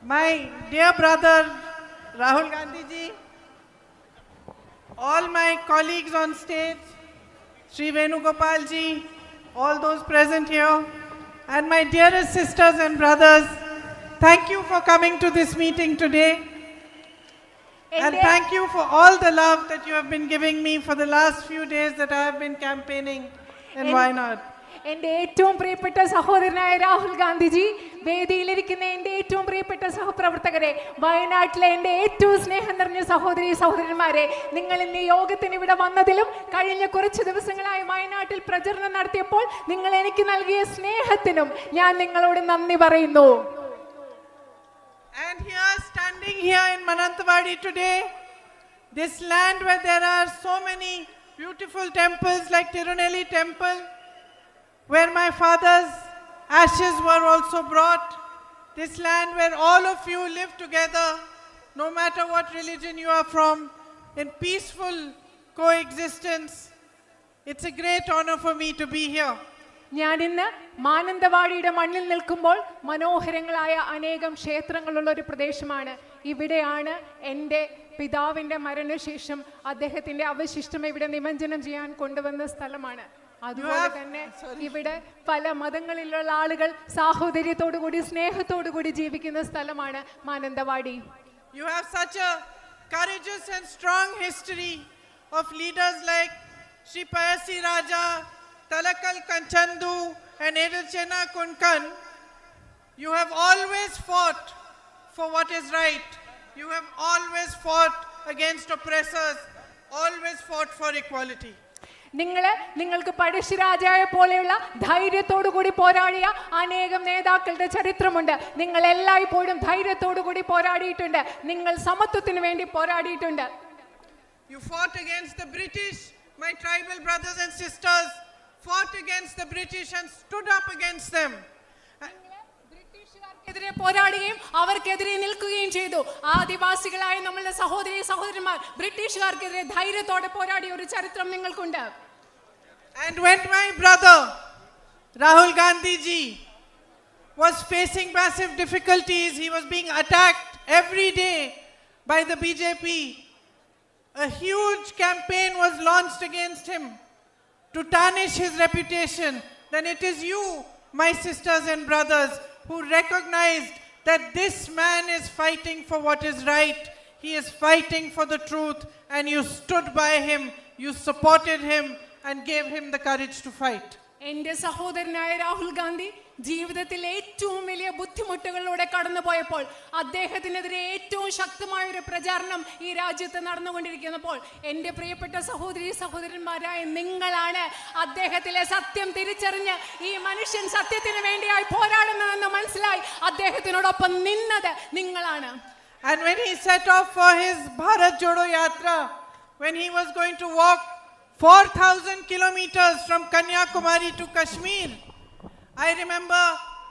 My dear brother Rahul Gandhi ji, all my colleagues on stage, Sri Venugopal ji, all those present here, and my dearest sisters and brothers, thank you for coming to this meeting today. And thank you for all the love that you have been giving me for the last few days that I have been campaigning in Wayanad. എൻ്റെ ഏറ്റവും പ്രിയപ്പെട്ട സഹോദരനായ രാഹുൽ ഗാന്ധിജി, വേദിയിലിരിക്കുന്ന എൻ്റെ ഏറ്റവും പ്രിയപ്പെട്ട സഹപ്രവർത്തകരെ, വയനാട്ടിലെ എൻ്റെ ഏറ്റവും സ്നേഹം നിറഞ്ഞ സഹോദരന്മാരെ, നിങ്ങൾ ഇന്ന് യോഗത്തിന് ഇവിടെ വന്നതിലും കഴിഞ്ഞ കുറച്ച് ദിവസങ്ങളായി വയനാട്ടിൽ പ്രചരണം നടത്തിയപ്പോൾ നിങ്ങൾ എനിക്ക് നൽകിയ സ്നേഹത്തിനും ഞാൻ നിങ്ങളോട് നന്ദി പറയുന്നു. And here, standing here in Mananthavadi today, this land where there are so many beautiful temples like Tirunelli temple, where my father's ashes were also brought, this land where all of you live together, no matter what religion you are from, in peaceful coexistence. It's a great honor for me to be here. ഞാനിന്ന് മാനന്തവാടിയുടെ മണ്ണിൽ നിൽക്കുമ്പോൾ മനോഹരങ്ങളായ അനേകം ക്ഷേത്രങ്ങളുള്ള ഒരു പ്രദേശമാണ്. ഇവിടെയാണ് എൻ്റെ പിതാവിൻ്റെ മരണശേഷം അദ്ദേഹത്തിൻ്റെ അവശിഷ്ടം ഇവിടെ നിമജ്ജനം ചെയ്യാൻ കൊണ്ടുവന്ന സ്ഥലമാണ്. അതുപോലെ തന്നെ ഇവിടെ പല മതങ്ങളിലുള്ള ആളുകൾ സാഹോദര്യത്തോടുകൂടി സ്നേഹത്തോടുകൂടി ജീവിക്കുന്ന സ്ഥലമാണ് Mananthavady. You have such a courageous and strong history of leaders like Sri Payasi Raja, Talakal Kanchandu and Edelchena Kunkan. You have always fought for what is right. You have always fought against oppressors, always fought for equality. നിങ്ങൾക്ക് പഴശ്ശിരാജയെ പോലെയുള്ള ധൈര്യത്തോടു കൂടി പോരാടിയ അനേകം നേതാക്കളുടെ ചരിത്രമുണ്ട്. നിങ്ങൾ എല്ലായ്പ്പോഴും ധൈര്യത്തോടു കൂടി പോരാടിയിട്ടുണ്ട്. നിങ്ങൾ സമത്വത്തിന് വേണ്ടി പോരാടിയിട്ടുണ്ട്. You fought against the British. My tribal brothers and sisters fought against the British and stood up against them. ബ്രിട്ടീഷുകാർക്കെതിരെ പോരാടുകയും അവർക്കെതിരെ നിൽക്കുകയും ചെയ്തു. ആദിവാസികളായ നമ്മളുടെ സഹോദരന്മാർ ബ്രിട്ടീഷുകാർക്കെതിരെ ധൈര്യത്തോടെ പോരാടിയ ഒരു ചരിത്രം നിങ്ങൾക്കുണ്ട്. And when my brother Rahul Gandhi ji was facing massive difficulties, he was being attacked every day by the BJP, a huge campaign was launched against him to tarnish his reputation. Then it is you, my sisters and brothers, who recognized that this man is fighting for what is right. He is fighting for the truth, and you stood by him, you supported him and gave him the courage to fight. എൻ്റെ സഹോദരനായ രാഹുൽ ഗാന്ധി ജീവിതത്തിൽ ഏറ്റവും വലിയ ബുദ്ധിമുട്ടുകളിലൂടെ കടന്നുപോയപ്പോൾ അദ്ദേഹത്തിനെതിരെ ഏറ്റവും ശക്തമായ ഒരു പ്രചാരണം ഈ രാജ്യത്ത് നടന്നുകൊണ്ടിരിക്കുന്നപ്പോൾ എൻ്റെ പ്രിയപ്പെട്ട സഹോദരന്മാരായ നിങ്ങളാണ് അദ്ദേഹത്തിലെ സത്യം തിരിച്ചറിഞ്ഞ് ഈ മനുഷ്യൻ സത്യത്തിന് വേണ്ടിയായി പോരാടുന്നതെന്ന് മനസ്സിലായി അദ്ദേഹത്തിനോടൊപ്പം നിന്നത് നിങ്ങളാണ്. And when he set off for his Bharat Jodo Yatra, when he was going to walk 4,000 kilometers from Kanyakumari to Kashmir, I remember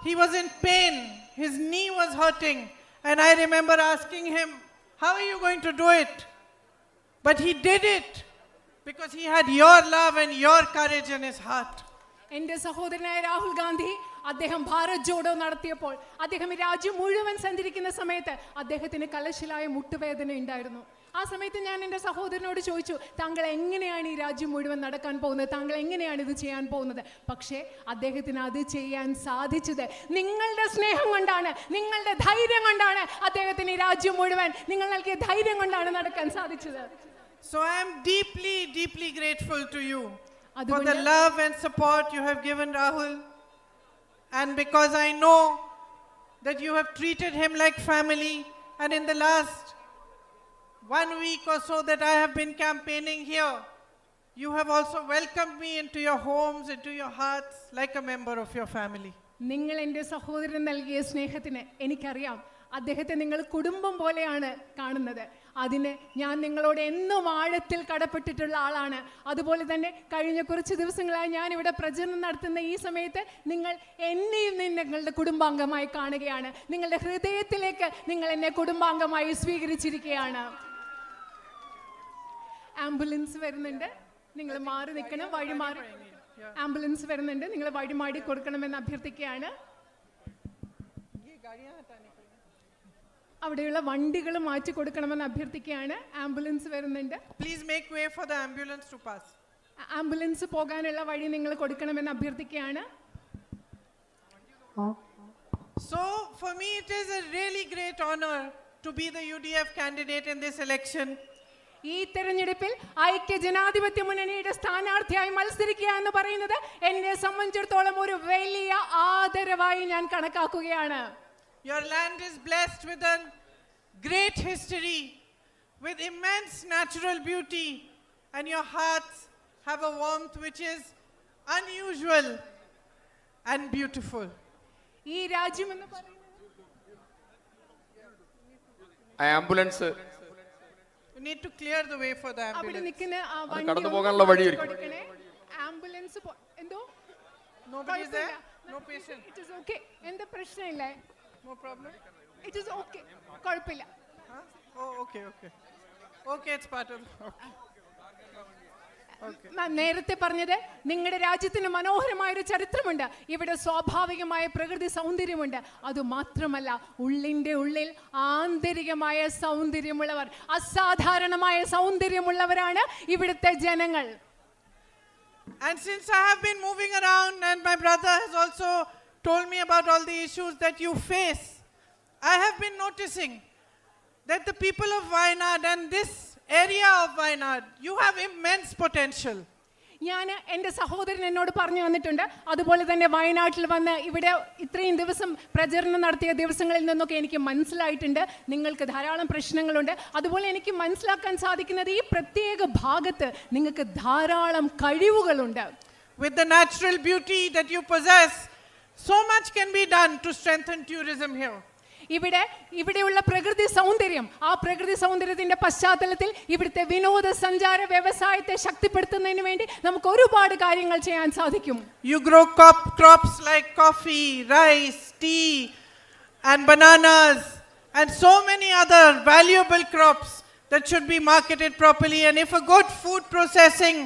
he was in pain. His knee was hurting. And I remember asking him, how are you going to do it? But he did it because he had your love and your courage in his heart. എൻ്റെ സഹോദരനായ രാഹുൽ ഗാന്ധി അദ്ദേഹം ഭാരത് ജോഡോ നടത്തിയപ്പോൾ അദ്ദേഹം രാജ്യം മുഴുവൻ സഞ്ചരിക്കുന്ന സമയത്ത് അദ്ദേഹത്തിന് കലശലായ മുട്ടുവേദന ഉണ്ടായിരുന്നു. ആ സമയത്ത് ഞാൻ എൻ്റെ സഹോദരനോട് ചോദിച്ചു, താങ്കൾ എങ്ങനെയാണ് ഈ രാജ്യം മുഴുവൻ നടക്കാൻ പോകുന്നത്, താങ്കൾ എങ്ങനെയാണ് ഇത് ചെയ്യാൻ പോകുന്നത്? പക്ഷേ അദ്ദേഹത്തിന് അത് ചെയ്യാൻ സാധിച്ചത് നിങ്ങളുടെ സ്നേഹം കൊണ്ടാണ്, നിങ്ങളുടെ ധൈര്യം കൊണ്ടാണ്. അദ്ദേഹത്തിന് ഈ രാജ്യം മുഴുവൻ നിങ്ങൾ നൽകിയ ധൈര്യം കൊണ്ടാണ് നടക്കാൻ സാധിച്ചത്. So I am deeply grateful to you for the love and support you have given Rahul, and because I know that you have treated him like family, and in the last 1 week or so that I have been campaigning here, you have also welcomed me into your homes, into your hearts, like a member of your family. നിങ്ങൾ എൻ്റെ സഹോദരൻ നൽകിയ സ്നേഹത്തിന് എനിക്കറിയാം. അദ്ദേഹത്തെ നിങ്ങൾ കുടുംബം പോലെയാണ് കാണുന്നത്. അതിന് ഞാൻ നിങ്ങളോട് എന്നും ആഴത്തിൽ കടപ്പെട്ടിട്ടുള്ള ആളാണ്. അതുപോലെ തന്നെ കഴിഞ്ഞ കുറച്ച് ദിവസങ്ങളായി ഞാൻ ഇവിടെ പ്രചരണം നടത്തുന്ന ഈ സമയത്ത് നിങ്ങൾ എന്നെയും നിങ്ങളുടെ കുടുംബാംഗമായി കാണുകയാണ്. നിങ്ങളുടെ ഹൃദയത്തിലേക്ക് നിങ്ങൾ എന്നെ കുടുംബാംഗമായി സ്വീകരിച്ചിരിക്കുകയാണ്. ആംബുലൻസ് വരുന്നുണ്ട്, നിങ്ങൾ മാറി നിൽക്കണം, വഴി മാറി. ആംബുലൻസ് വരുന്നുണ്ട്, നിങ്ങൾ വഴി മാറി കൊടുക്കണമെന്ന് അഭ്യർത്ഥിക്കുകയാണ്. അവിടെയുള്ള വണ്ടികൾ മാറ്റി കൊടുക്കണമെന്ന് അഭ്യർത്ഥിക്കുകയാണ്. ആംബുലൻസ് വരുന്നുണ്ട്. Please make way for the ambulance to pass. Ambulance പോകാനുള്ള വഴി നിങ്ങൾ കൊടുക്കണമെന്ന് അഭ്യർത്ഥിക്കുകയാണ്. So for me it is a really great honor to be the UDF candidate in this election. ഈ തെരഞ്ഞെടുപ്പിൽ ഐക്യ ജനാധിപത്യ മുന്നണിയുടെ സ്ഥാനാർത്ഥിയായി മത്സരിക്കുക എന്ന് പറയുന്നത് എന്നെ സംബന്ധിച്ചിടത്തോളം ഒരു വലിയ ആദരവായി ഞാൻ കണക്കാക്കുകയാണ്. Your land is blessed with a great history, with immense natural beauty, and your hearts have a warmth which is unusual and beautiful. ഈ രാജ്യം എന്ന് പറയുന്നത് ambulance You need to clear the way for the അവിടെ ambulance. നിൽക്കുന്ന ആ അത് വണ്ടി കടന്നു ഒന്ന് പോകാനുള്ള വഴി മാറ്റി ഒരുക്കി. കൊടുക്കണേ. ആംബുലൻസ് എന്തോ Nobody is there? No patient? It is okay. എന്താ പ്രശ്നമില്ലേ? No problem? It is okay. കുഴപ്പമില്ല. Huh? Oh, okay, okay. Okay, it's part of... Okay. ഞാൻ നേരത്തെ പറഞ്ഞത് നിങ്ങളുടെ രാജ്യത്തിന് മനോഹരമായ ഒരു ചരിത്രമുണ്ട്. ഇവിടെ സ്വാഭാവികമായ പ്രകൃതി സൗന്ദര്യമുണ്ട്. അതുമാത്രമല്ല ഉള്ളിൻ്റെ ഉള്ളിൽ ആന്തരികമായ സൗന്ദര്യമുള്ളവർ, അസാധാരണമായ സൗന്ദര്യമുള്ളവരാണ് ഇവിടുത്തെ ജനങ്ങൾ. And since I have been moving around and my brother has also told me about all the issues that you face, I have been noticing that the people of Wayanad and this area of Wayanad, you have immense potential. ഞാൻ എൻ്റെ സഹോദരൻ എന്നോട് പറഞ്ഞു വന്നിട്ടുണ്ട്. അതുപോലെ തന്നെ വയനാട്ടിൽ വന്ന് ഇവിടെ ഇത്രയും ദിവസം പ്രചരണം നടത്തിയ ദിവസങ്ങളിൽ നിന്നൊക്കെ എനിക്ക് മനസ്സിലായിട്ടുണ്ട് നിങ്ങൾക്ക് ധാരാളം പ്രശ്നങ്ങളുണ്ട്. അതുപോലെ എനിക്ക് മനസ്സിലാക്കാൻ സാധിക്കുന്നത് ഈ പ്രത്യേക ഭാഗത്ത് നിങ്ങൾക്ക് ധാരാളം കഴിവുകളുണ്ട്. With the natural beauty that you possess, so much can be done to strengthen tourism here. ഇവിടെയുള്ള പ്രകൃതി സൗന്ദര്യം, ആ പ്രകൃതി സൗന്ദര്യത്തിന്റെ പശ്ചാത്തലത്തിൽ ഇവിടുത്തെ വിനോദസഞ്ചാര വ്യവസായത്തെ ശക്തിപ്പെടുത്തുന്നതിന് വേണ്ടി നമുക്ക് ഒരുപാട് കാര്യങ്ങൾ ചെയ്യാൻ സാധിക്കും. You grow crops like coffee, rice, tea and bananas and so many other valuable crops that should be marketed properly, and if a good food processing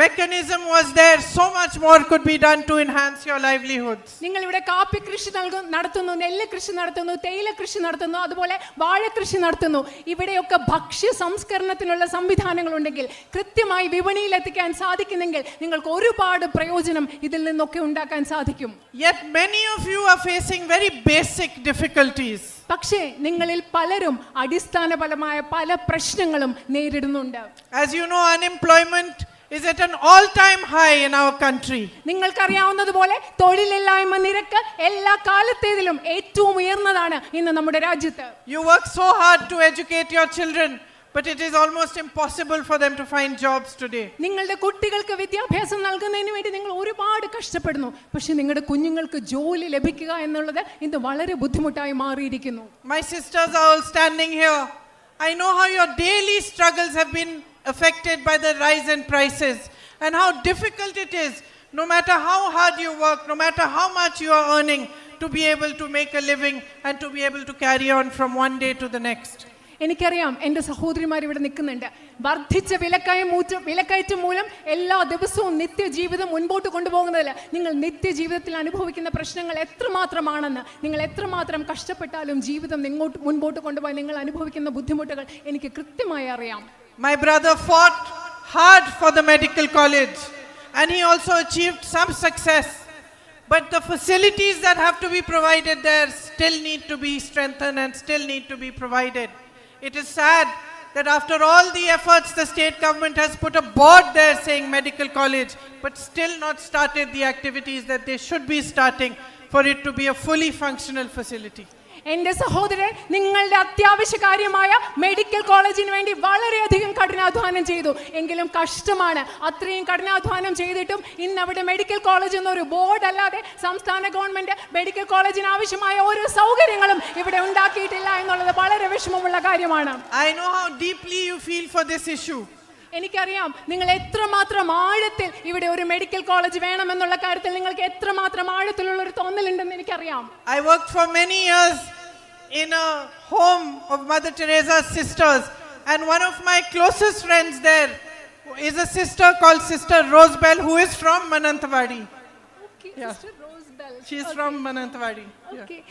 mechanism was there, so much more could be done to enhance your livelihoods. നിങ്ങൾ ഇവിടെ കാപ്പി കൃഷി നടത്തുന്നു, നെല്ല് കൃഷി നടത്തുന്നു, തേയില കൃഷി നടത്തുന്നു, അതുപോലെ വാഴ കൃഷി നടത്തുന്നു. ഇവിടെയൊക്കെ ഭക്ഷ്യ സംസ്കരണത്തിനുള്ള സംവിധാനങ്ങൾ ഉണ്ടെങ്കിൽ, കൃത്യമായി വിപണിയിൽ എത്തിക്കാൻ സാധിക്കുന്നെങ്കിൽ നിങ്ങൾക്ക് ഒരുപാട് പ്രയോജനം ഇതിൽ നിന്നൊക്കെ ഉണ്ടാക്കാൻ സാധിക്കും. Yet many of you are facing very basic difficulties. പക്ഷേ നിങ്ങളിൽ പലരും അടിസ്ഥാനപരമായ പല പ്രശ്നങ്ങളും നേരിടുന്നുണ്ട്. As you know, unemployment is at an all-time high in our country. നിങ്ങൾക്കറിയാവുന്നതുപോലെ തൊഴിലില്ലായ്മ നിരക്ക് എല്ലാ കാലത്തേതിലും ഏറ്റവും ഉയർന്നതാണ് ഇന്ന് നമ്മുടെ രാജ്യത്ത്. You work so hard to educate your children, but it is almost impossible for them to find jobs today. നിങ്ങളുടെ കുട്ടികൾക്ക് വിദ്യാഭ്യാസം നൽകുന്നതിന് വേണ്ടി നിങ്ങൾ ഒരുപാട് കഷ്ടപ്പെടുന്നു. പക്ഷെ നിങ്ങളുടെ കുഞ്ഞുങ്ങൾക്ക് ജോലി ലഭിക്കുക എന്നുള്ളത് ഇന്ന് വളരെ ബുദ്ധിമുട്ടായി മാറിയിരിക്കുന്നു. My sisters are all standing here. I know how your daily struggles have been affected by the rise in prices and how difficult it is, no matter how hard you work, no matter how much you are earning, to be able to make a living and to be able to carry on from one day to the next. എനിക്കറിയാം എൻ്റെ സഹോദരിമാർ ഇവിടെ നിൽക്കുന്നുണ്ട്. വർദ്ധിച്ച വിലക്കയറ്റം മൂലം എല്ലാ ദിവസവും നിത്യജീവിതം മുൻപോട്ട് കൊണ്ടുപോകുന്നതിൽ നിങ്ങൾ നിത്യജീവിതത്തിൽ അനുഭവിക്കുന്ന പ്രശ്നങ്ങൾ എത്രമാത്രമാണെന്ന്, നിങ്ങൾ എത്രമാത്രം കഷ്ടപ്പെട്ടാലും ജീവിതം മുൻപോട്ട് കൊണ്ടുപോയി നിങ്ങൾ അനുഭവിക്കുന്ന ബുദ്ധിമുട്ടുകൾ എനിക്ക് കൃത്യമായി അറിയാം. My brother fought hard for the medical college and he also achieved some success. But the facilities that have to be provided there still need to be strengthened and still need to be provided. It is sad that after all the efforts the state government has put a board there saying medical college, but still not started the activities that they should be starting for it to be a fully functional facility. എൻ്റെ സഹോദരൻ നിങ്ങളുടെ അത്യാവശ്യ കാര്യമായ medical കോളേജിന് വേണ്ടി വളരെയധികം കഠിനാധ്വാനം ചെയ്തു. എങ്കിലും കഷ്ടമാണ്, അത്രയും കഠിനാധ്വാനം ചെയ്തിട്ടും ഇന്ന് അവിടെ മെഡിക്കൽ കോളേജ് എന്നൊരു ബോർഡ് അല്ലാതെ സംസ്ഥാന ഗവൺമെന്റ് മെഡിക്കൽ കോളേജിന് ആവശ്യമായ ഓരോ സൗകര്യങ്ങളും ഇവിടെ ഉണ്ടാക്കിയിട്ടില്ല എന്നുള്ളത് വളരെ വിഷമമുള്ള കാര്യമാണ്. I know how deeply you feel for this issue. എനിക്കറിയാം നിങ്ങൾ എത്രമാത്രം ആഴത്തിൽ ഇവിടെ ഒരു മെഡിക്കൽ കോളേജ് വേണമെന്നുള്ള കാര്യത്തിൽ നിങ്ങൾക്ക് എത്രമാത്രം ആഴത്തിലുള്ള ഒരു തോന്നലുണ്ടെന്ന് എനിക്കറിയാം. I worked for many years in a home of Mother Teresa's sisters, and one of my closest friends there is a sister called Sister Rosebell, who is from Mananthavadi. Okay, Yeah. Sister Rosebell. She is from Mananthavadi. Okay.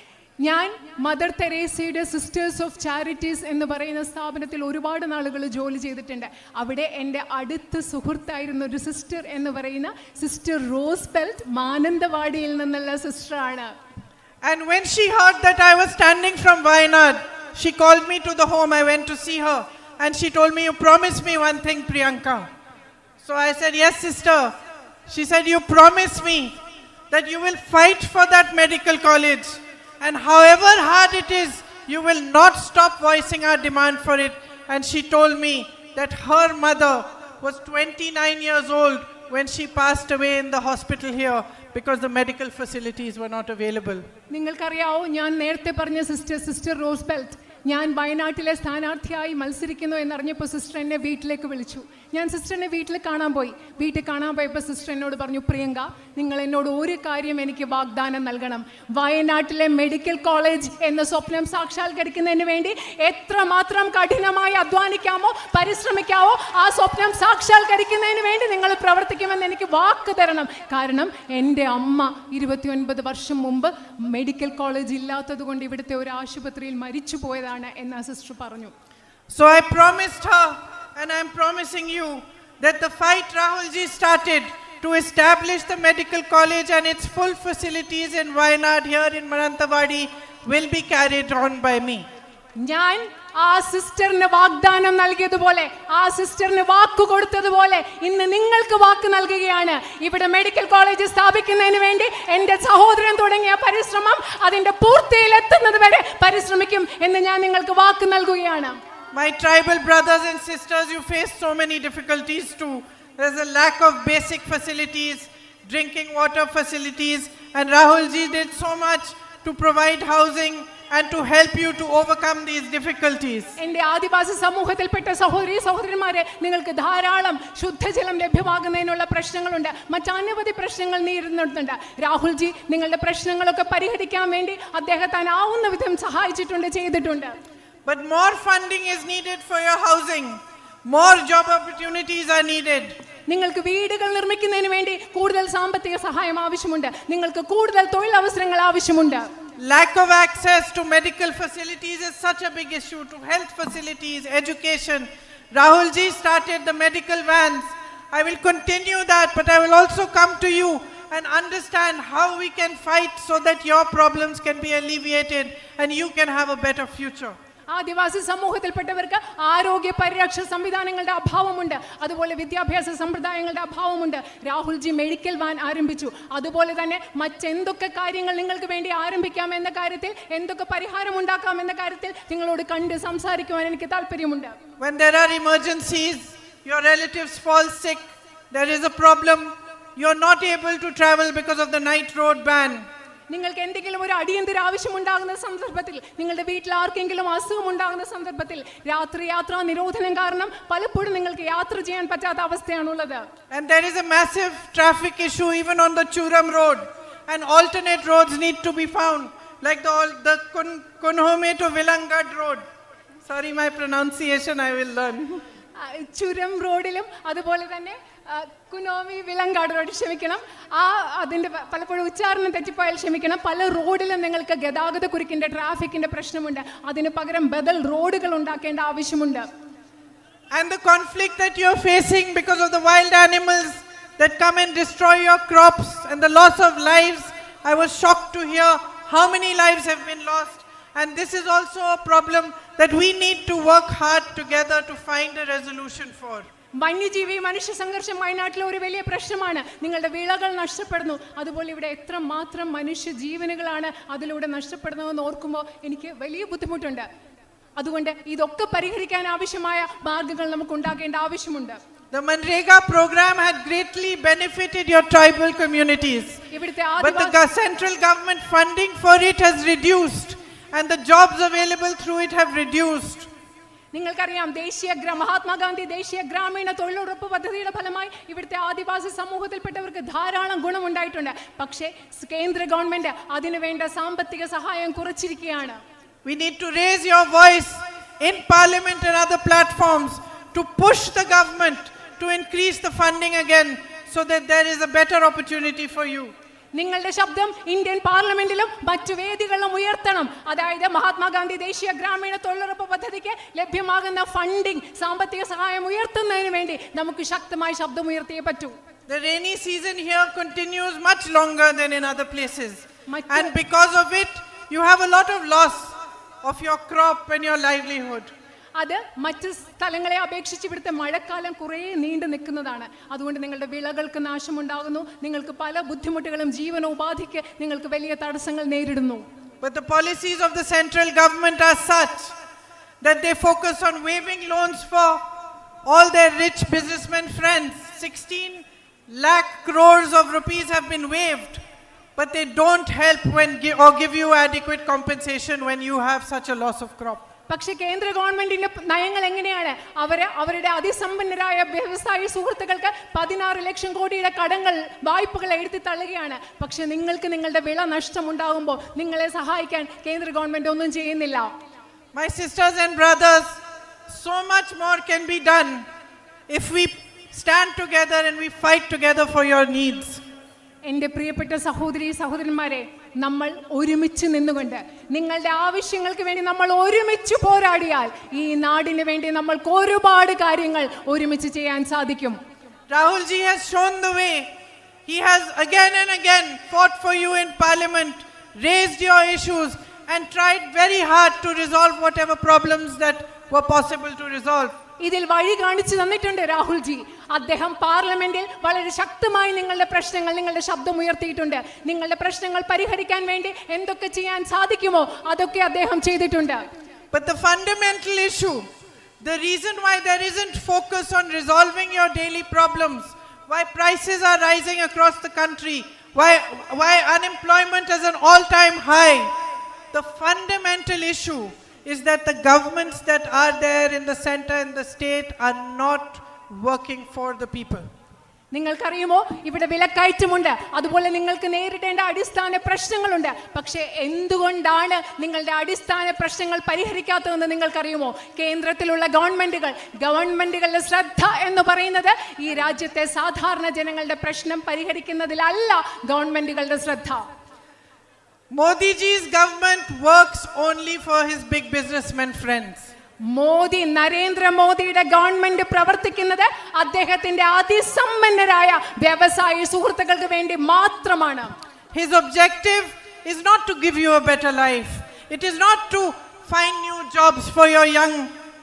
ഞാൻ mother തെരേസയുടെ sisters of charities എന്ന് പറയുന്ന സ്ഥാപനത്തിൽ ഒരുപാട് നാളുകൾ ജോലി ചെയ്തിട്ടുണ്ട്. അവിടെ എൻ്റെ അടുത്ത സുഹൃത്തായിരുന്ന ഒരു സിസ്റ്റർ എന്ന് പറയുന്ന സിസ്റ്റർ റോസ് ബെൽറ്റ് മാനന്തവാടിയിൽ നിന്നുള്ള സിസ്റ്ററാണ്. And when she heard that I was standing from Wayanad, she called me to the home. I went to see her and she told me, "You promised me one thing, Priyanka." So I said, "Yes, sister." She said, "You promised me that you will fight for that medical college, and however hard it is, you will not stop voicing our demand for it." And she told me that her mother was 29 years old when she passed away in the hospital here because the medical facilities were not available. നിങ്ങൾക്കറിയാവോ, ഞാൻ നേരത്തെ പറഞ്ഞ sister rose belt ഞാൻ വയനാട്ടിലെ സ്ഥാനാർത്ഥിയായി മത്സരിക്കുന്നു എന്നറിഞ്ഞപ്പോൾ sister എന്നെ വീട്ടിലേക്ക് വിളിച്ചു. ഞാൻ സിസ്റ്ററിനെ വീട്ടിൽ കാണാൻ പോയപ്പോൾ സിസ്റ്റർ എന്നോട് പറഞ്ഞു, "പ്രിയങ്ക, നിങ്ങൾ എന്നോട് ഒരു കാര്യം എനിക്ക് വാഗ്ദാനം നൽകണം. വയനാട്ടിലെ മെഡിക്കൽ കോളേജ് എന്ന സ്വപ്നം സാക്ഷാത്കരിക്കുന്നതിന് വേണ്ടി എത്രമാത്രം കഠിനമായി അധ്വാനിക്കാമോ, പരിശ്രമിക്കാമോ, ആ സ്വപ്നം സാക്ഷാത്കരിക്കുന്നതിന് വേണ്ടി നിങ്ങൾ പ്രവർത്തിക്കുമെന്ന് എനിക്ക് വാക്ക് തരണം. കാരണം എൻ്റെ അമ്മ 29 വർഷം മുമ്പ് മെഡിക്കൽ കോളേജ് ഇല്ലാത്തത് കൊണ്ട് ഇവിടുത്തെ ഒരു ആശുപത്രിയിൽ മരിച്ചു പോയതാണ്" എന്ന് സിസ്റ്റർ പറഞ്ഞു. So I promised her, and I am promising you, that the fight Rahul ji started to establish the medical college and its full facilities in Wayanad here in Mananthavadi will be carried on by me. ഞാൻ ആ സിസ്റ്ററിന് വാഗ്ദാനം നൽകിയതുപോലെ, ആ സിസ്റ്ററിന് വാക്ക് കൊടുത്തതുപോലെ ഇന്ന് നിങ്ങൾക്ക് വാക്ക് നൽകുകയാണ്. ഇവിടെ medical college സ്ഥാപിക്കുന്നതിന് വേണ്ടി എൻ്റെ സഹോദരൻ തുടങ്ങിയ പരിശ്രമം അതിൻ്റെ പൂർത്തിയിലെത്തുന്നത് വരെ പരിശ്രമിക്കും എന്ന് ഞാൻ നിങ്ങൾക്ക് വാക്ക് നൽകുകയാണ്. My tribal brothers and sisters, you face so many difficulties too. There's a lack of basic facilities, drinking water facilities, and Rahul ji did so much to provide housing and to help you to overcome these difficulties. എൻ്റെ ആദിവാസി സമൂഹത്തിൽപ്പെട്ട സഹോദരന്മാരെ, നിങ്ങൾക്ക് ധാരാളം ശുദ്ധജലം ലഭ്യമാകുന്നതിനുള്ള പ്രശ്നങ്ങളുണ്ട്, മറ്റനവധി പ്രശ്നങ്ങൾ നേരിടുന്നുണ്ട്. Rahul G നിങ്ങളുടെ പ്രശ്നങ്ങളൊക്കെ പരിഹരിക്കാൻ വേണ്ടി അദ്ദേഹത്താനാവുന്ന വിധം സഹായിച്ചിട്ടുണ്ട്, ചെയ്തിട്ടുണ്ട്. But more funding is needed for your housing. More job opportunities are needed. നിങ്ങൾക്ക് വീടുകൾ നിർമ്മിക്കുന്നതിന് വേണ്ടി കൂടുതൽ സാമ്പത്തിക സഹായം ആവശ്യമുണ്ട്. നിങ്ങൾക്ക് കൂടുതൽ തൊഴിലവസരങ്ങൾ ആവശ്യമുണ്ട്. Lack of access to medical facilities is such a big issue, to health facilities, education. Rahul ji started the medical vans. I will continue that, but I will also come to you and understand how we can fight so that your problems can be alleviated and you can have a better future. ആദിവാസി സമൂഹത്തിൽപ്പെട്ടവർക്ക് ആരോഗ്യ പരിരക്ഷ സംവിധാനങ്ങളുടെ അഭാവമുണ്ട്, അതുപോലെ വിദ്യാഭ്യാസ സമ്പ്രദായങ്ങളുടെ അഭാവമുണ്ട്. Rahul G medical van ആരംഭിച്ചു. അതുപോലെ തന്നെ മറ്റെന്തൊക്കെ കാര്യങ്ങൾ നിങ്ങൾക്ക് വേണ്ടി ആരംഭിക്കാം എന്ന കാര്യത്തിൽ, എന്തൊക്കെ പരിഹാരം ഉണ്ടാക്കാം എന്ന കാര്യത്തിൽ നിങ്ങളോട് കണ്ട് സംസാരിക്കുവാൻ എനിക്ക് താല്പര്യമുണ്ട്. When there are emergencies, your relatives fall sick, there is a problem, you are not able to travel because of the night road ban. നിങ്ങൾക്ക് എന്തെങ്കിലും ഒരു അടിയന്തര ആവശ്യമുണ്ടാകുന്ന സന്ദർഭത്തിൽ, നിങ്ങളുടെ വീട്ടിൽ ആർക്കെങ്കിലും അസുഖം ഉണ്ടാകുന്ന സന്ദർഭത്തിൽ രാത്രി യാത്രാ നിരോധനം കാരണം പലപ്പോഴും നിങ്ങൾക്ക് യാത്ര ചെയ്യാൻ പറ്റാത്ത അവസ്ഥയാണുള്ളത്. And there is a massive traffic issue even on the Churam road, and alternate roads need to be found, like the Kunhome to Vilangad road. Sorry, my pronunciation I will learn. ചുരം റോഡിലും അതുപോലെ തന്നെ കുനോമി വിലങ്കാട് road, ക്ഷമിക്കണം, അതിൻ്റെ പലപ്പോഴും ഉച്ചാരണം തെറ്റിപ്പോയാൽ ക്ഷമിക്കണം. പല റോഡിലും നിങ്ങൾക്ക് ഗതാഗത കുരുക്കിൻ്റെ, ട്രാഫിക്കിൻ്റെ പ്രശ്നമുണ്ട്. അതിന് പകരം ബദൽ റോഡുകൾ ഉണ്ടാക്കേണ്ട ആവശ്യമുണ്ട്. And the conflict that you are facing because of the wild animals that come and destroy your crops and the loss of lives, I was shocked to hear how many lives have been lost. And this is also a problem that we need to work hard together to find a resolution for. വന്യജീവി മനുഷ്യ സംഘർഷം വയനാട്ടിലെ ഒരു വലിയ പ്രശ്നമാണ്. നിങ്ങളുടെ വിളകൾ നഷ്ടപ്പെടുന്നു, അതുപോലെ ഇവിടെ എത്രമാത്രം മനുഷ്യ ജീവനുകളാണ് അതിലൂടെ നഷ്ടപ്പെടുന്നതെന്ന് ഓർക്കുമ്പോൾ എനിക്ക് വലിയ ബുദ്ധിമുട്ടുണ്ട്. അതുകൊണ്ട് ഇതൊക്കെ പരിഹരിക്കാൻ ആവശ്യമായ മാർഗങ്ങൾ നമുക്ക് ഉണ്ടാക്കേണ്ട ആവശ്യമുണ്ട്. The Manrega program had greatly benefited your tribal communities, but the central government funding for it has reduced and the jobs available through it have reduced. നിങ്ങൾക്കറിയാം, മഹാത്മാഗാന്ധി ദേശീയ ഗ്രാമീണ തൊഴിലുറപ്പ് പദ്ധതിയുടെ ഫലമായി ഇവിടുത്തെ ആദിവാസി സമൂഹത്തിൽപ്പെട്ടവർക്ക് ധാരാളം ഗുണമുണ്ടായിട്ടുണ്ട്. പക്ഷേ കേന്ദ്ര ഗവൺമെന്റ് അതിനു വേണ്ട സാമ്പത്തിക സഹായം കുറച്ചിരിക്കുകയാണ്. We need to raise your voice in parliament and other platforms to push the government to increase the funding again so that there is a better opportunity for you. നിങ്ങളുടെ ശബ്ദം ഇന്ത്യൻ പാർലമെന്റിലും മറ്റു വേദികളിലും ഉയർത്തണം. അതായത് മഹാത്മാഗാന്ധി ദേശീയ ഗ്രാമീണ തൊഴിലുറപ്പ് പദ്ധതിക്ക് ലഭ്യമാകുന്ന ഫണ്ടിംഗ്, സാമ്പത്തിക സഹായം ഉയർത്തുന്നതിന് വേണ്ടി നമുക്ക് ശക്തമായി ശബ്ദം ഉയർത്തിയേ പറ്റൂ. The rainy season here continues much longer than in other places. And because of it, you have a lot of loss of your crop and your livelihood. അത് മറ്റ് സ്ഥലങ്ങളെ അപേക്ഷിച്ച് ഇവിടുത്തെ മഴക്കാലം കുറേ നീണ്ടു നിൽക്കുന്നതാണ്. അതുകൊണ്ട് നിങ്ങളുടെ വിളകൾക്ക് നാശമുണ്ടാകുന്നു, നിങ്ങൾക്ക് പല ബുദ്ധിമുട്ടുകളും ജീവനോപാധിക്ക് നിങ്ങൾക്ക് വലിയ തടസ്സങ്ങൾ നേരിടുന്നു. But the policies of the central government are such that they focus on waiving loans for all their rich businessmen friends. 16 lakh crores of rupees have been waived, but they don't help or give you adequate compensation when you have such a loss of crop. പക്ഷെ കേന്ദ്ര ഗവൺമെന്റിന്റെ നയങ്ങൾ എങ്ങനെയാണ്? അവരുടെ അതിസമ്പന്നരായ വ്യവസായ സുഹൃത്തുക്കൾക്ക് 16 ലക്ഷം കോടിയുടെ വായ്പകൾ എഴുതി തള്ളുകയാണ്. പക്ഷെ നിങ്ങൾക്ക് നിങ്ങളുടെ വിള നഷ്ടം ഉണ്ടാകുമ്പോൾ നിങ്ങളെ സഹായിക്കാൻ കേന്ദ്ര ഗവൺമെന്റ് ഒന്നും ചെയ്യുന്നില്ല. My sisters and brothers, so much more can be done if we stand together and we fight together for your needs. എൻ്റെ പ്രിയപ്പെട്ട സഹോദരന്മാരെ, നമ്മൾ ഒരുമിച്ച് നിന്നുകൊണ്ട് നിങ്ങളുടെ ആവശ്യങ്ങൾക്ക് വേണ്ടി നമ്മൾ ഒരുമിച്ച് പോരാടിയാൽ ഈ നാടിന് വേണ്ടി നമ്മൾക്ക് ഒരുപാട് കാര്യങ്ങൾ ഒരുമിച്ച് ചെയ്യാൻ സാധിക്കും. Rahul ji has shown the way. He has again and again fought for you in parliament, raised your issues and tried very hard to resolve whatever problems that were possible to resolve. ഇതിൽ വഴി കാണിച്ചു തന്നിട്ടുണ്ട് Rahul G. അദ്ദേഹം പാർലമെന്റിൽ വളരെ ശക്തമായി നിങ്ങളുടെ പ്രശ്നങ്ങൾ, നിങ്ങളുടെ ശബ്ദം ഉയർത്തിയിട്ടുണ്ട്. നിങ്ങളുടെ പ്രശ്നങ്ങൾ പരിഹരിക്കാൻ വേണ്ടി എന്തൊക്കെ ചെയ്യാൻ സാധിക്കുമോ അതൊക്കെ അദ്ദേഹം ചെയ്തിട്ടുണ്ട്. But the fundamental issue, the reason why there isn't focus on resolving your daily problems, why prices are rising across the country, why unemployment is an all-time high, the fundamental issue is that the governments that are there in the center and the state are not working for the people. നിങ്ങൾക്കറിയുമോ, ഇവിടെ വിലക്കയറ്റമുണ്ട്, അതുപോലെ നിങ്ങൾക്ക് നേരിടേണ്ട അടിസ്ഥാന പ്രശ്നങ്ങളുണ്ട്. പക്ഷേ എന്തുകൊണ്ടാണ് നിങ്ങളുടെ അടിസ്ഥാന പ്രശ്നങ്ങൾ പരിഹരിക്കാത്തതെന്ന് നിങ്ങൾക്കറിയുമോ? കേന്ദ്രത്തിലുള്ള ഗവൺമെന്റുകളുടെ ശ്രദ്ധ എന്ന് പറയുന്നത് ഈ രാജ്യത്തെ സാധാരണ ജനങ്ങളുടെ പ്രശ്നം പരിഹരിക്കുന്നതിലല്ല ഗവൺമെന്റുകളുടെ ശ്രദ്ധ. Modi ji's government works only for his big businessmen friends. നരേന്ദ്രമോദിയുടെ ഗവൺമെന്റ് പ്രവർത്തിക്കുന്നത് അദ്ദേഹത്തിന്റെ അതിസമ്പന്നരായ വ്യവസായ സുഹൃത്തുക്കൾക്ക് വേണ്ടി മാത്രമാണ്. His objective is not to give you a better life. It is not to find new jobs for your young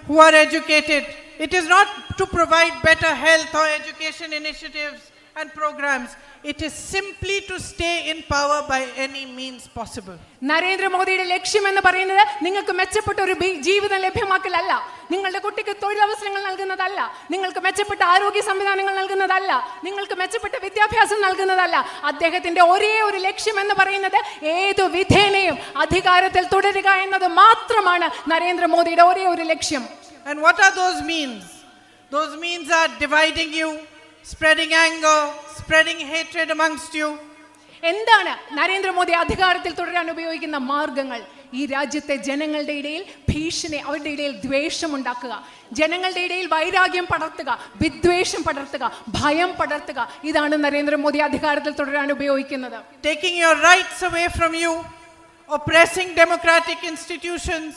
who are educated. It is not to provide better health or education initiatives and programs. It is simply to stay in power by any means possible. നരേന്ദ്രമോദിയുടെ ലക്ഷ്യം എന്ന് പറയുന്നത് നിങ്ങൾക്ക് മെച്ചപ്പെട്ട ഒരു ജീവിതം ലഭ്യമാക്കലല്ല, നിങ്ങളുടെ കുട്ടിക്ക് തൊഴിലവസരങ്ങൾ നൽകുന്നതല്ല, നിങ്ങൾക്ക് മെച്ചപ്പെട്ട ആരോഗ്യ സംവിധാനങ്ങൾ നൽകുന്നതല്ല, നിങ്ങൾക്ക് മെച്ചപ്പെട്ട വിദ്യാഭ്യാസം നൽകുന്നതല്ല. അദ്ദേഹത്തിന്റെ ഒരേ ഒരു ലക്ഷ്യം എന്ന് പറയുന്നത് ഏതു വിധേനയും അധികാരത്തിൽ തുടരുക എന്നത് മാത്രമാണ് നരേന്ദ്രമോദിയുടെ ഒരേ ഒരു ലക്ഷ്യം. And what are those means? Those means are dividing you, spreading anger, spreading hatred amongst you. എന്താണ് നരേന്ദ്രമോദി അധികാരത്തിൽ തുടരാൻ ഉപയോഗിക്കുന്ന മാർഗങ്ങൾ? ഈ രാജ്യത്തെ ജനങ്ങളുടെ ഇടയിൽ ഭീഷണി, അവരുടെ ഇടയിൽ ദ്വേഷം ഉണ്ടാക്കുക, ജനങ്ങളുടെ ഇടയിൽ വൈരാഗ്യം പടർത്തുക, വിദ്വേഷം പടർത്തുക, ഭയം പടർത്തുക. ഇതാണ് നരേന്ദ്രമോദി അധികാരത്തിൽ തുടരാൻ ഉപയോഗിക്കുന്നത്. Taking your rights away from you, oppressing democratic institutions,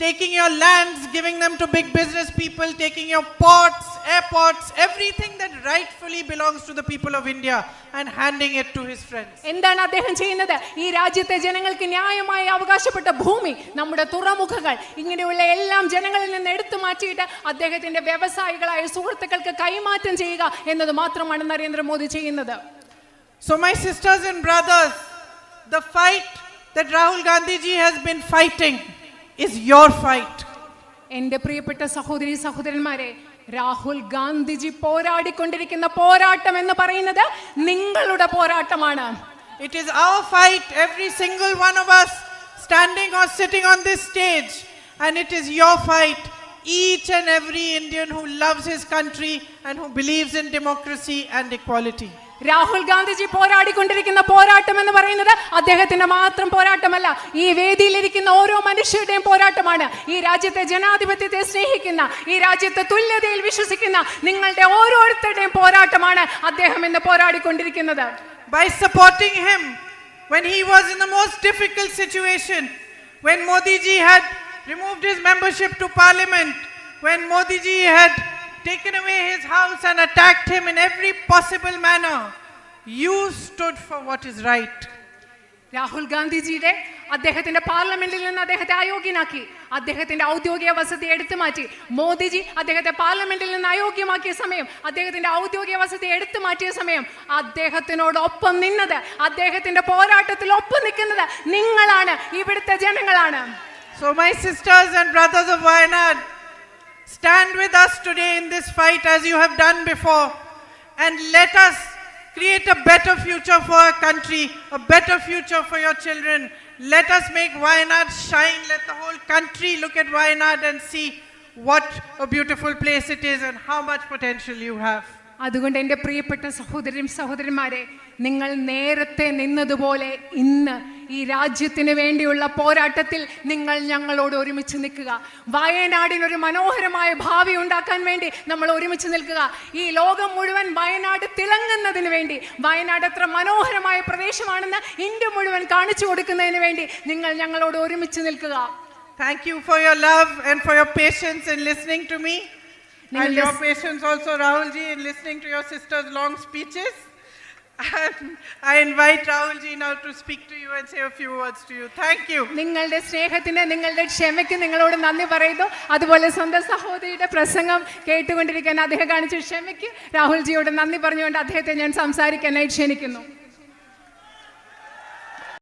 taking your lands, giving them to big business people, taking your ports, airports, everything that rightfully belongs to the people of India and handing it to his friends. എന്താണ് അദ്ദേഹം ചെയ്യുന്നത്? ഈ രാജ്യത്തെ ജനങ്ങൾക്ക് ന്യായമായി അവകാശപ്പെട്ട ഭൂമി, നമ്മുടെ തുറമുഖങ്ങൾ, ഇങ്ങനെയുള്ള എല്ലാം ജനങ്ങളിൽ നിന്ന് എടുത്തു മാറ്റിയിട്ട് അദ്ദേഹത്തിന്റെ വ്യവസായികളായ സുഹൃത്തുക്കൾക്ക് കൈമാറ്റം ചെയ്യുക എന്നത് മാത്രമാണ് നരേന്ദ്രമോദി ചെയ്യുന്നത്. So my sisters and brothers, the fight that Rahul Gandhi ji has been fighting is your fight. എൻ്റെ പ്രിയപ്പെട്ട സഹോദരന്മാരെ, രാഹുൽ ഗാന്ധിജി പോരാടിക്കൊണ്ടിരിക്കുന്ന പോരാട്ടം എന്ന് പറയുന്നത് നിങ്ങളുടെ പോരാട്ടമാണ്. It is our fight, every single one of us standing or sitting on this stage, and it is your fight, each and every Indian who loves his country and who believes in democracy and equality. Rahul Gandhiji പോരാടിക്കൊണ്ടിരിക്കുന്ന പോരാട്ടം എന്ന് പറയുന്നത് അദ്ദേഹത്തിന്റെ മാത്രം പോരാട്ടമല്ല, ഈ വേദിയിലിരിക്കുന്ന ഓരോ മനുഷ്യരുടെയും പോരാട്ടമാണ്. ഈ രാജ്യത്തെ ജനാധിപത്യത്തെ സ്നേഹിക്കുന്ന, ഈ രാജ്യത്തെ തുല്യതയിൽ വിശ്വസിക്കുന്ന നിങ്ങളുടെ ഓരോരുത്തരുടെയും പോരാട്ടമാണ് അദ്ദേഹം ഇന്ന് പോരാടിക്കൊണ്ടിരിക്കുന്നത്. by supporting him when he was in the most difficult situation, when Modi ji had removed his membership to parliament, when Modi ji had taken away his house and attacked him in every possible manner. You stood for what is right. Rahul ഗാന്ധിജിയുടെ അദ്ദേഹത്തിന്റെ പാർലമെന്റിൽ നിന്ന് അദ്ദേഹത്തെ അയോഗ്യനാക്കി, അദ്ദേഹത്തിന്റെ ഔദ്യോഗിക വസതി എടുത്തു മാറ്റി. മോദിജി അദ്ദേഹത്തെ പാർലമെന്റിൽ നിന്ന് അയോഗ്യമാക്കിയ സമയം, അദ്ദേഹത്തിന്റെ ഔദ്യോഗിക വസതി എടുത്തു മാറ്റിയ സമയം അദ്ദേഹത്തിനോടൊപ്പം നിന്നത്, അദ്ദേഹത്തിന്റെ പോരാട്ടത്തിൽ ഒപ്പം നിൽക്കുന്നത് നിങ്ങളാണ്, ഇവിടുത്തെ ജനങ്ങളാണ്. So my sisters and brothers of Wayanad, stand with us today in this fight as you have done before, and let us create a better future for our country, a better future for your children. Let us make Wayanad shine. Let the whole country look at Wayanad and see what a beautiful place it is and how much potential you have. അതുകൊണ്ട് എൻ്റെ പ്രിയപ്പെട്ട സഹോദരന്മാരെ, നിങ്ങൾ നേരത്തെ നിന്നതുപോലെ ഇന്ന് ഈ രാജ്യത്തിന് വേണ്ടിയുള്ള പോരാട്ടത്തിൽ നിങ്ങൾ ഞങ്ങളോട് ഒരുമിച്ച് നിൽക്കുക. വയനാടിനൊരു മനോഹരമായ ഭാവി ഉണ്ടാക്കാൻ വേണ്ടി നമ്മൾ ഒരുമിച്ച് നിൽക്കുക. ഈ ലോകം മുഴുവൻ വയനാട് തിളങ്ങുന്നതിന് വേണ്ടി, വയനാട് എത്ര മനോഹരമായ പ്രദേശമാണെന്ന് ഇന്ത്യ മുഴുവൻ കാണിച്ചു കൊടുക്കുന്നതിന് വേണ്ടി നിങ്ങൾ ഞങ്ങളോട് ഒരുമിച്ച് നിൽക്കുക. Thank you for your love and for your patience in listening to me. And your patience also, Rahul ji, in listening to your sister's long speeches. And I invite Rahul ji now to speak to you and say a few words to you. Thank you. നിങ്ങളുടെ സ്നേഹത്തിന്, നിങ്ങളുടെ ക്ഷമയ്ക്ക് നിങ്ങളോട് നന്ദി പറയുന്നു. അതുപോലെ സ്വന്തം സഹോദരിയുടെ പ്രസംഗം കേട്ടുകൊണ്ടിരിക്കാൻ അദ്ദേഹം കാണിച്ച ക്ഷമയ്ക്ക് രാഹുൽ ജിയോട് നന്ദി പറഞ്ഞുകൊണ്ട് അദ്ദേഹത്തെ ഞാൻ സംസാരിക്കാനായി ക്ഷണിക്കുന്നു.